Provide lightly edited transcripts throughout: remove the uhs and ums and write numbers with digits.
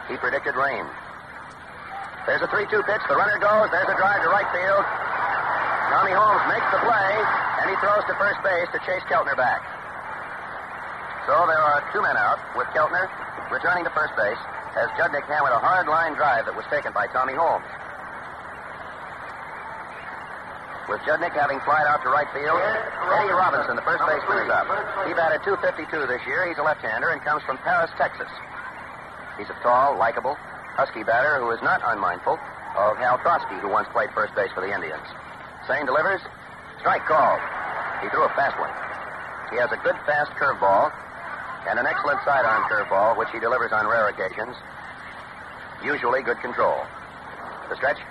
He predicted rain. There's a 3-2 pitch. The runner goes. There's a drive to right field. Tommy Holmes makes the play, and he throws to first base to chase Keltner back. So there are 2 men out, with Keltner returning to first base as Judnick hammered a hard line drive that was taken by Tommy Holmes. With Judnick having flied out to right field, Eddie Robinson, the first baseman, is up. He batted .252 this year. He's a left-hander and comes from Paris, Texas. He's a tall, likable, husky batter who is not unmindful of Hal Trotsky, who once played first base for the Indians. Sane delivers. Strike called. He threw a fast one. He has a good, fast curveball and an excellent sidearm curveball, which he delivers on rare occasions. Usually good control. The stretch.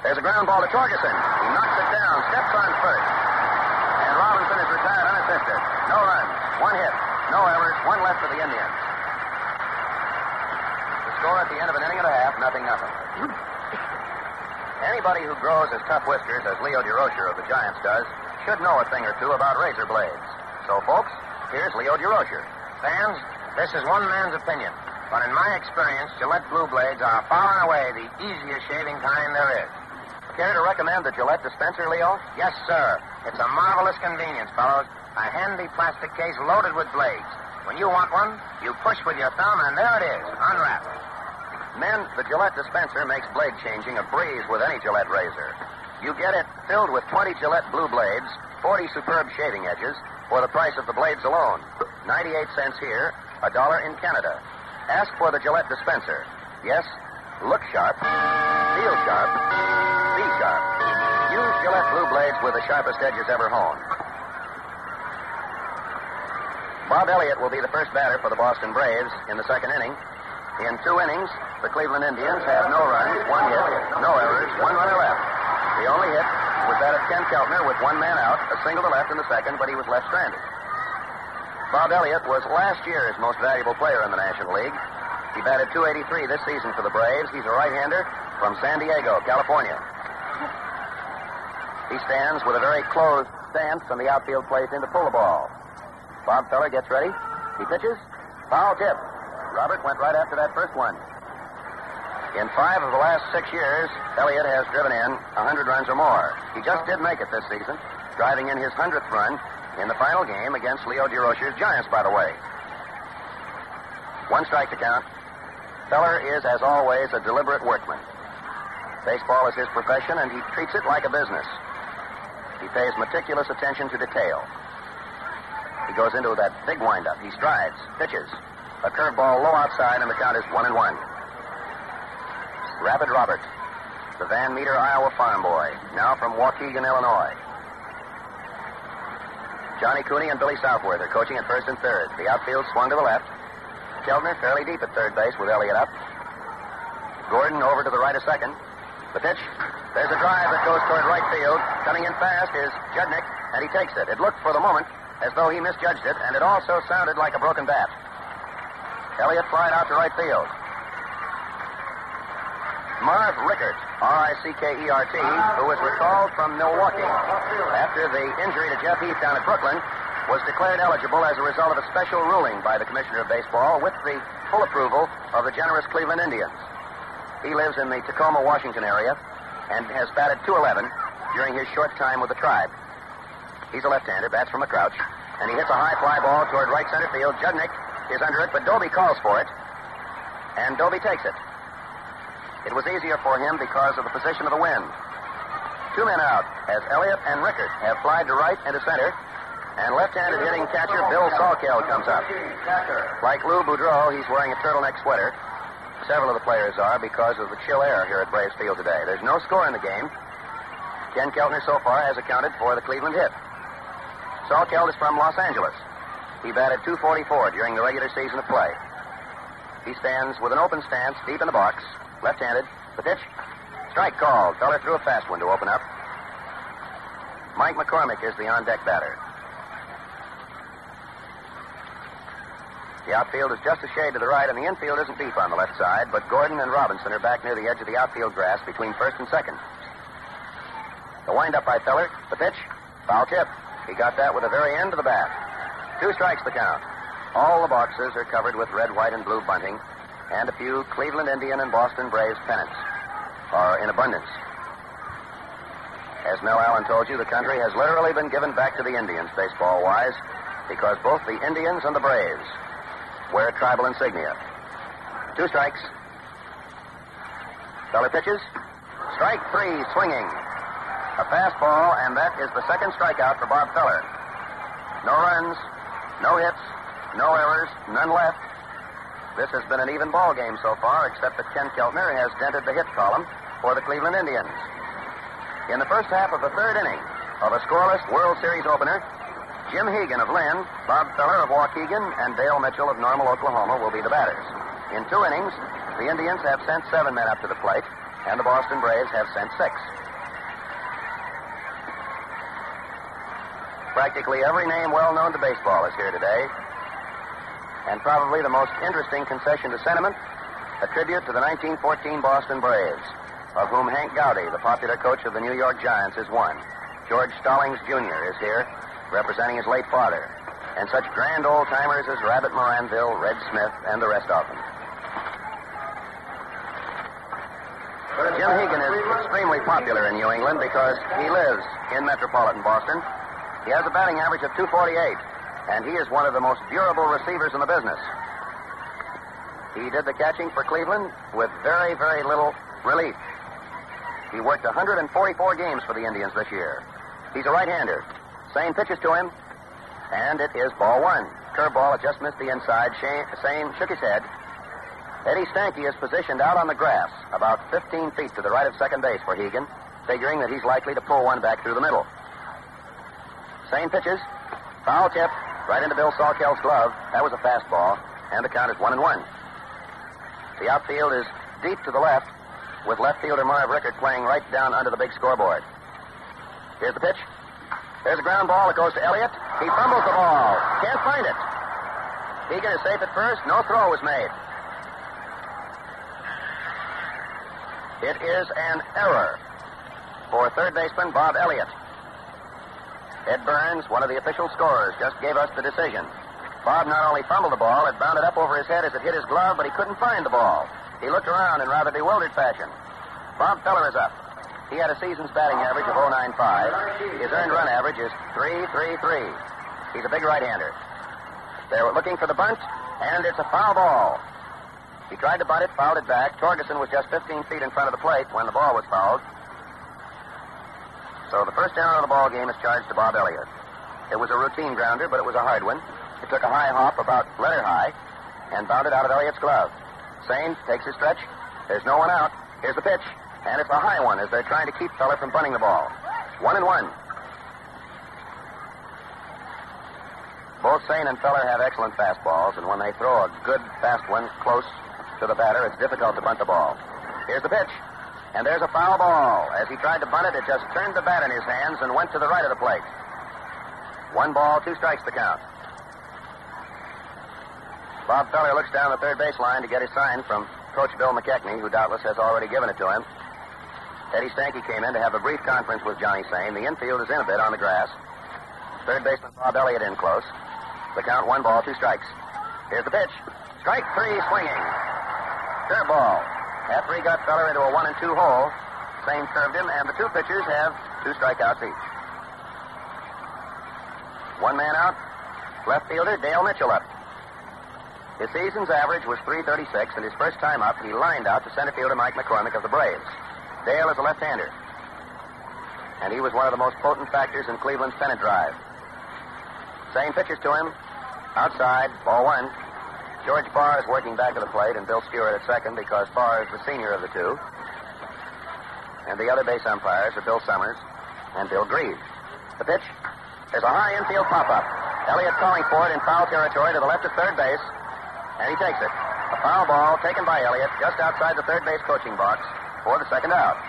There's a ground ball to Torgerson. He knocks it down, steps on first. And Robinson is retired unassisted. No runs, 1 hit, no errors, 1 left for the Indians. The score at the end of an inning and a half, 0-0. Anybody who grows as tough whiskers as Leo DeRocher of the Giants does should know a thing or two about razor blades. So, folks, here's Leo DeRocher. Fans, this is one man's opinion. But in my experience, Gillette Blue Blades are far and away the easiest shaving kind there is. Care to recommend the Gillette dispenser, Leo? Yes, sir. It's a marvelous convenience, fellows. A handy plastic case loaded with blades. When you want one, you push with your thumb, and there it is, unwrapped. Men, the Gillette dispenser makes blade changing a breeze with any Gillette razor. You get it filled with 20 Gillette Blue Blades, 40 superb shaving edges, for the price of the blades alone. 98 cents here, $1 in Canada. Ask for the Gillette dispenser. Yes, look sharp, feel sharp, be sharp. Use Gillette Blue Blades with the sharpest edges ever honed. Bob Elliott will be the first batter for the Boston Braves in the second inning. In 2 innings, the Cleveland Indians have no runs, 1 hit, no errors, 1 runner left. The only hit was that of Ken Keltner with 1 man out, a single to left in the second, but he was left stranded. Bob Elliott was last year's most valuable player in the National League. He batted .283 this season for the Braves. He's a right-hander from San Diego, California. He stands with a very closed stance, and the outfield plays in to pull the ball. Bob Feller gets ready. He pitches. Foul tip. Robert went right after that first one. In 5 of the last 6 years, Elliott has driven in 100 runs or more. He just did make it this season, driving in his 100th run in the final game against Leo DeRocher's Giants, by the way. 1 strike to count. Feller is, as always, a deliberate workman. Baseball is his profession, and he treats it like a business. He pays meticulous attention to detail. He goes into that big windup. He strides, pitches. A curveball low outside, and the count is 1-1. Rapid Robert, the Van Meter, Iowa farm boy, now from Waukegan, Illinois. Johnny Cooney and Billy Southworth are coaching at first and third. The outfield swung to the left. Keltner fairly deep at third base with Elliott up. Gordon over to the right of second. The pitch. There's a drive that goes toward right field. Coming in fast is Judnick, and he takes it. It looked for the moment as though he misjudged it, and it also sounded like a broken bat. Elliott flied out to right field. Marv Rickert, R-I-C-K-E-R-T, who was recalled from Milwaukee after the injury to Jeff Heath down at Brooklyn, was declared eligible as a result of a special ruling by the Commissioner of Baseball with the full approval of the generous Cleveland Indians. He lives in the Tacoma, Washington area and has batted .211 during his short time with the tribe. He's a left-hander, bats from a crouch, and he hits a high fly ball toward right center field. Judnick is under it, but Doby calls for it, and Doby takes it. It was easier for him because of the position of the wind. 2 men out as Elliott and Rickert have flied to right and to center, and left-handed hitting catcher Bill Salkeld comes up. Like Lou Boudreau, he's wearing a turtleneck sweater. Several of the players are because of the chill air here at Braves Field today. There's no score in the game. Ken Keltner so far has accounted for the Cleveland hit. Salkeld is from Los Angeles. He batted .244 during the regular season of play. He stands with an open stance deep in the box, left-handed. The pitch. Strike called. Feller threw a fast one to open up. Mike McCormick is the on-deck batter. The outfield is just a shade to the right, and the infield isn't deep on the left side, but Gordon and Robinson are back near the edge of the outfield grass between first and second. The windup by Feller. The pitch. Foul tip. He got that with the very end of the bat. 2 strikes the count. All the boxes are covered with red, white, and blue bunting, and a few Cleveland Indian and Boston Braves pennants are in abundance. As Mel Allen told you, the country has literally been given back to the Indians, baseball-wise, because both the Indians and the Braves wear tribal insignia. 2 strikes. Feller pitches. Strike 3, swinging. A fastball, and that is the second strikeout for Bob Feller. No runs, no hits, no errors, none left. This has been an even ball game so far, except that Ken Keltner has dented the hit column for the Cleveland Indians. In the first half of the 3rd inning of a scoreless World Series opener, Jim Hegan of Lynn, Bob Feller of Waukegan, and Dale Mitchell of Normal, Oklahoma will be the batters. In 2 innings, the Indians have sent 7 men up to the plate, and the Boston Braves have sent 6. Practically every name well known to baseball is here today, and probably the most interesting concession to sentiment, a tribute to the 1914 Boston Braves, of whom Hank Gowdy, the popular coach of the New York Giants, is one. George Stallings, Jr. is here, representing his late father, and such grand old-timers as Rabbit Moranville, Red Smith, and the rest of them. Jim Hegan is extremely popular in New England because he lives in metropolitan Boston. He has a batting average of .248, and he is one of the most durable receivers in the business. He did the catching for Cleveland with very, very little relief. He worked 144 games for the Indians this year. He's a right-hander. Sane pitches to him, and it is ball 1. Curveball had just missed the inside. Sane shook his head. Eddie Stanky is positioned out on the grass, about 15 feet to the right of second base for Hegan, figuring that he's likely to pull one back through the middle. Sane pitches. Foul tip right into Bill Sawkell's glove. That was a fastball, and the count is 1-1. The outfield is deep to the left, with left fielder Marv Rickert playing right down under the big scoreboard. Here's the pitch. There's a ground ball. It goes to Elliott. He fumbles the ball. Can't find it. Hegan is safe at first. No throw was made. It is an error for third baseman Bob Elliott. Ed Burns, one of the official scorers, just gave us the decision. Bob not only fumbled the ball, it bounded up over his head as it hit his glove, but he couldn't find the ball. He looked around in rather bewildered fashion. Bob Feller is up. He had a season's batting average of .095. His earned run average is .333. He's a big right-hander. They were looking for the bunt, and it's a foul ball. He tried to bunt it, fouled it back. Torgeson was just 15 feet in front of the plate when the ball was fouled. So the first error of the ball game is charged to Bob Elliott. It was a routine grounder, but it was a hard one. It took a high hop about letter high and bounded out of Elliott's glove. Sane takes his stretch. There's no one out. Here's the pitch. And it's a high one as they're trying to keep Feller from bunting the ball. 1-1. Both Sane and Feller have excellent fastballs, and when they throw a good fast one close to the batter, it's difficult to bunt the ball. Here's the pitch. And there's a foul ball. As he tried to bunt it, it just turned the bat in his hands and went to the right of the plate. 1 ball, 2 strikes to count. Bob Feller looks down the third base line to get his sign from Coach Bill McKechnie, who doubtless has already given it to him. Eddie Stanky came in to have a brief conference with Johnny Sane. The infield is in a bit on the grass. Third baseman Bob Elliott in close. The count 1 ball, 2 strikes. Here's the pitch. Strike 3, swinging. Curveball. After he got Feller into a 1-2 hole, Sane curved him, and the 2 pitchers have 2 strikeouts each. 1 man out. Left fielder Dale Mitchell up. His season's average was .336, and his first time up, he lined out to center fielder Mike McCormick of the Braves. Dale is a left-hander, and he was one of the most potent factors in Cleveland's pennant drive. Sane pitches to him. Outside, ball 1. George Barr is working back of the plate, and Bill Stewart at second because Barr is the senior of the two. And the other base umpires are Bill Summers and Bill Grieve. The pitch. There's a high infield pop-up. Elliott calling for it in foul territory to the left of third base. And he takes it. A foul ball taken by Elliott just outside the third base coaching box for the second out.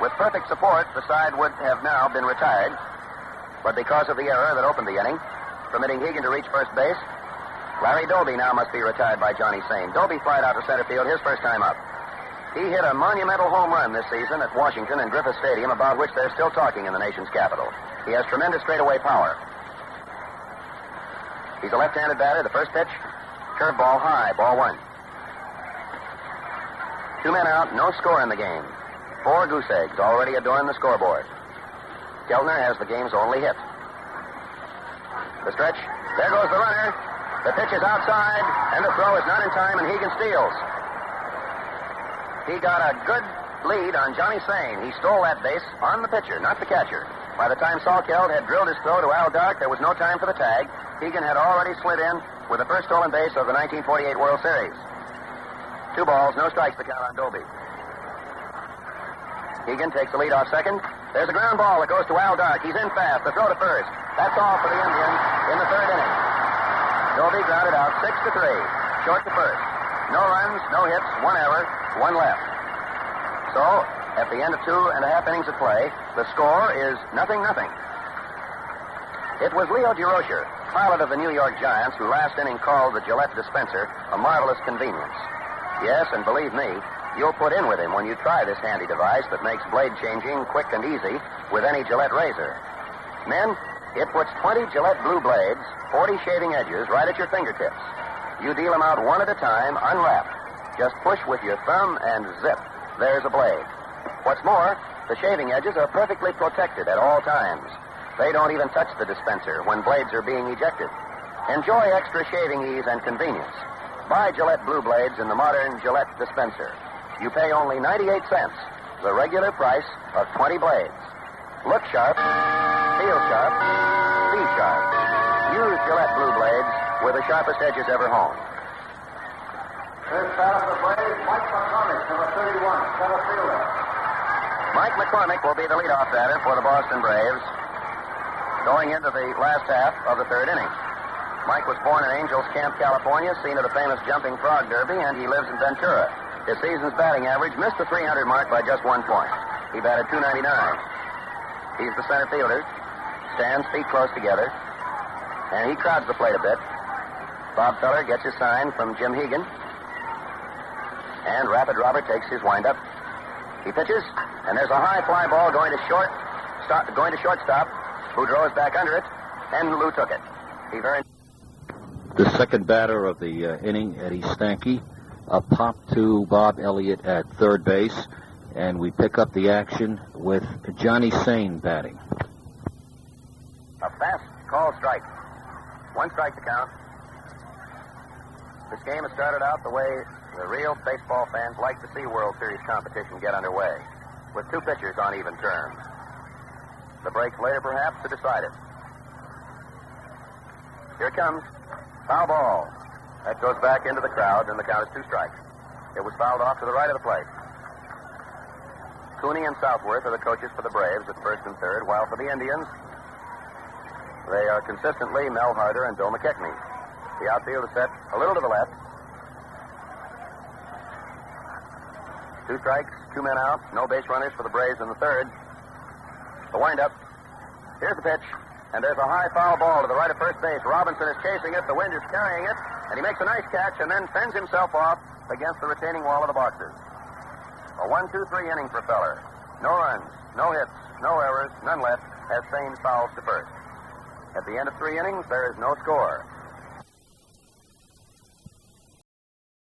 With perfect support, the side would have now been retired. But because of the error that opened the inning, permitting Hegan to reach first base, Larry Doby now must be retired by Johnny Sane. Doby flied out to center field his first time up. He hit a monumental home run this season at Washington and Griffith Stadium, about which they're still talking in the nation's capital. He has tremendous straightaway power. He's a left-handed batter. The first pitch, curveball high, ball 1. 2 men out, no score in the game. 4 goose eggs already adorn the scoreboard. Keltner has the game's only hit. The stretch. There goes the runner. The pitch is outside, and the throw is not in time, and Hegan steals. He got a good lead on Johnny Sane. He stole that base on the pitcher, not the catcher. By the time Salkeld had drilled his throw to Al Dark, there was no time for the tag. Hegan had already slid in with the first stolen base of the 1948 World Series. 2 balls, no strikes to count on Doby. Hegan takes the lead off second. There's a ground ball that goes to Al Dark. He's in fast. The throw to first. That's all for the Indians in the 3rd inning. Doby grounded out 6-3. Short to first. No runs, no hits, 1 error, 1 left. So, at the end of 2.5 innings of play, the score is 0-0. It was Leo Durocher, pilot of the New York Giants, who last inning called the Gillette dispenser a marvelous convenience. Yes, and believe me, you'll put in with him when you try this handy device that makes blade changing quick and easy with any Gillette razor. Men, it puts 20 Gillette blue blades, 40 shaving edges, right at your fingertips. You deal them out one at a time, unwrapped. Just push with your thumb and zip. There's a blade. What's more, the shaving edges are perfectly protected at all times. They don't even touch the dispenser when blades are being ejected. Enjoy extra shaving ease and convenience. Buy Gillette blue blades in the modern Gillette dispenser. You pay only 98 cents, the regular price of 20 blades. Look sharp, feel sharp, be sharp. Use Gillette blue blades with the sharpest edges ever honed. First bat of the play, Mike McCormick, number 31, center fielder. Mike McCormick will be the leadoff batter for the Boston Braves going into the last half of the 3rd inning. Mike was born in Angels Camp, California, scene of the famous Jumping Frog Derby, and he lives in Ventura. His season's batting average missed the 300 mark by just 1 point. He batted .299. He's the center fielder, stands feet close together, and he crowds the plate a bit. Bob Feller gets his sign from Jim Hegan, and Rapid Robert takes his windup. He pitches, and there's a high fly ball going to shortstop, who throws back under it, and Lou took it. The second batter of the inning, Eddie Stanky, a pop to Bob Elliott at third base, and we pick up the action with Johnny Sane batting. A fast call strike. 1 strike to count. This game has started out the way the real baseball fans like to see World Series competition get underway, with 2 pitchers on even terms. The breaks later, perhaps, to decide it. Here it comes. Foul ball. That goes back into the crowd, and the count is 2 strikes. It was fouled off to the right of the plate. Cooney and Southworth are the coaches for the Braves at first and third, while for the Indians, they are consistently Mel Harder and Bill McKechnie. The outfield is set a little to the left. 2 strikes, 2 men out, no base runners for the Braves in the third. The windup. Here's the pitch, and there's a high foul ball to the right of first base. Robinson is chasing it, the wind is carrying it, and he makes a nice catch and then fends himself off against the retaining wall of the boxes. A 1-2-3 inning for Feller. No runs, no hits, no errors, none left, as Sane fouls to first. At the end of 3 innings, there is no score.